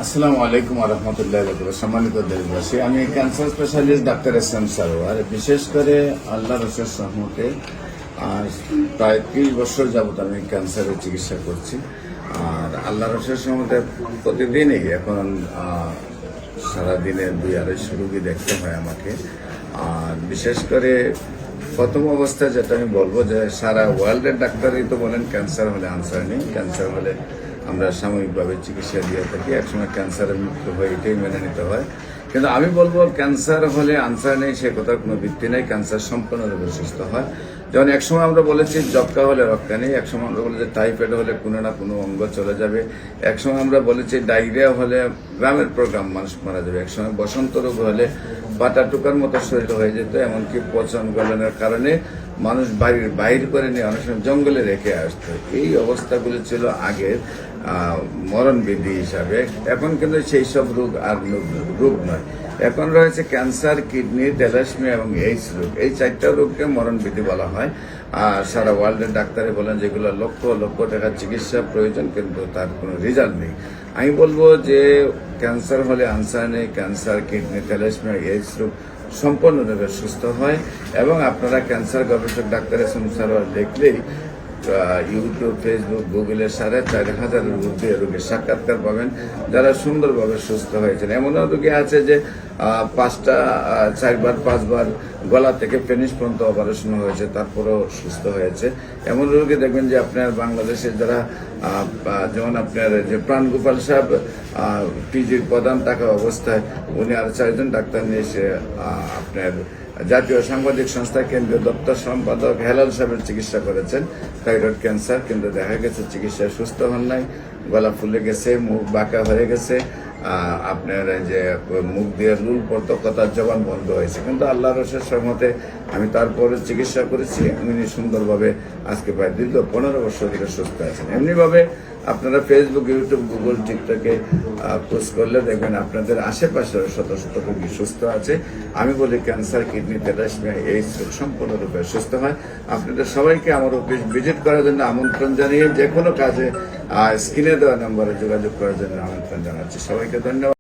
আসসালামু আলাইকুম রহমতুল্লাহ। সম্মানিত দেশবাসী, আমি cancer specialist doctor SM. Sarwar. বিশেষ করে আল্লাহ রসের রহমতে প্রায় 30 বছর যাবত আমি ক্যান্সারের চিকিৎসা করছি। আর আল্লাহ রসের রহমতে প্রতিদিনই এখন সারাদিনে 200-250 রোগী দেখতে হয় আমাকে। আর বিশেষ করে প্রথম অবস্থায় যেটা আমি বলবো যে সারা ওয়ার্ল্ডের ডাক্তারই তো বলেন ক্যান্সার হলে আনসার নেই, ক্যান্সার হলে আমরা সাময়িকভাবে চিকিৎসা দিয়ে থাকি, একসময় ক্যান্সারের মৃত্যু হয়, এটাই মেনে নিতে হয়। কিন্তু আমি বলবো ক্যান্সার হলে আনসার নেই সে কথার কোনো ভিত্তি নেই, ক্যান্সার সম্পূর্ণরূপে সুস্থ হয়। যেমন একসময় আমরা বলেছি যক্কা হলে রক্ষা নেই, একসময় আমরা বলেছি টাইফয়েড হলে কোনো না কোনো অঙ্গ চলে যাবে, একসময় আমরা বলেছি ডায়রিয়া হলে গ্রামের প্রোগ্রাম মানুষ মারা যাবে, একসময় বসন্ত রোগ হলে পাটা টুকার মতো শরীর হয়ে যেত, এমনকি পচন গলনের কারণে মানুষ বাড়ির বাইর করে নিয়ে অনেক সময় জঙ্গলে রেখে আসতো। এই অবস্থাগুলো ছিল আগের মরণবিধি হিসাবে। এখন কিন্তু সেই সব রোগ আর রোগ নয়, এখন রয়েছে ক্যান্সার, কিডনি, থ্যালাসেমিয়া এবং এইডস রোগ। এই 4টা রোগকে মরণবিধি বলা হয়। আর সারা ওয়ার্ল্ডের ডাক্তারে বলেন যেগুলো লক্ষ লক্ষ টাকার চিকিৎসা প্রয়োজন, কিন্তু তার কোনো রেজাল্ট নেই। আমি বলবো যে ক্যান্সার হলে আনসার নেই, ক্যান্সার, কিডনি, থ্যালাসেমিয়া, এইডস রোগ সম্পূর্ণরূপে সুস্থ হয়। এবং আপনারা ক্যান্সার গবেষক ডাক্তার এস.এম. সারোয়ার দেখলেই ইউটিউব, ফেসবুক, গুগলের 4,500-এর ঊর্ধ্বে রোগীর সাক্ষাৎকার পাবেন যারা সুন্দরভাবে সুস্থ হয়েছেন। এমনও রোগী আছে যে 4-5বার গলা থেকে পেনিস পর্যন্ত অপারেশন হয়েছে, তারপরেও সুস্থ হয়েছে। এমন রোগী দেখবেন যে আপনার বাংলাদেশে যারা যেমন আপনার যে প্রাণ গোপাল সাহেব পিজির প্রধান থাকা অবস্থায় উনি আর 4জন ডাক্তার নিয়ে এসে আপনার জাতীয় সাংবাদিক সংস্থা কেন্দ্রীয় দপ্তর সম্পাদক হেলাল সাহেবের চিকিৎসা করেছেন থাইরয়েড ক্যান্সার, কিন্তু দেখা গেছে চিকিৎসায় সুস্থ হন নাই, গলা ফুলে গেছে, মুখ বাঁকা হয়ে গেছে, আপনার যে মুখ দিয়ে লুল পড়তো, কথার জবান বন্ধ হয়েছে। কিন্তু আল্লাহ রসের সহমতে আমি তারপরে চিকিৎসা করেছি, উনি সুন্দরভাবে আজকে প্রায় দীর্ঘ 15 বছর ধরে সুস্থ আছেন। এমনিভাবে আপনারা ফেসবুক, ইউটিউব, গুগল, টিকটকে পোস্ট করলে দেখবেন আপনাদের আশেপাশে শত শত রোগী সুস্থ আছে। আমি বলি ক্যান্সার, কিডনি, থ্যালাসেমিয়া, এইডস রোগ সম্পূর্ণরূপে সুস্থ হয়। আপনাদের সবাইকে আমার অফিস ভিজিট করার জন্য আমন্ত্রণ জানিয়ে যে কোনো কাজে স্ক্রিনে দেওয়া নম্বরে যোগাযোগ করার জন্য আমন্ত্রণ জানাচ্ছি। সবাইকে ধন্যবাদ।